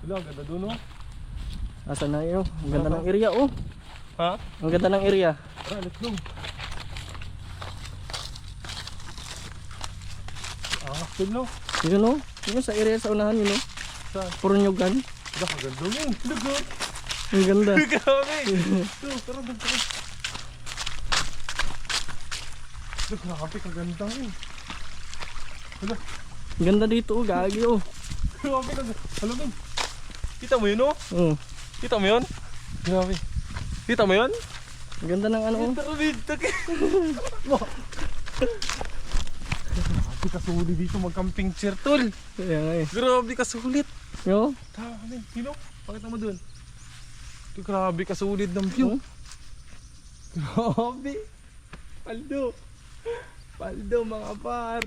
Wala, ganda doon oh. Asan na yun? Ang ganda ng area oh. Ha? Ang ganda ng area. Tara, let's go. Still no? Yun oh. Yun sa area sa unahan yun oh. Saan? Purnyogan. Wala, kaganda yun. Look oh. Ang ganda. Grabe. Tara, tara. Look, grabe, kaganda yun. Wala. Ang ganda dito oh. Gagi oh. Grabe, kaganda. Alam mo. Kita mo yun oh? Oh. Kita mo yun? Grabe. Kita mo yun? Ang ganda ng ano oh. Tara dito. Grabe kasulit dito mag-camping chair tol. Kaya nga eh. Grabe kasulit. Yo. Tama kami. Sino? Pakita mo dun. Grabe kasulit ng view. Grabe. Paldo. Paldo mga par.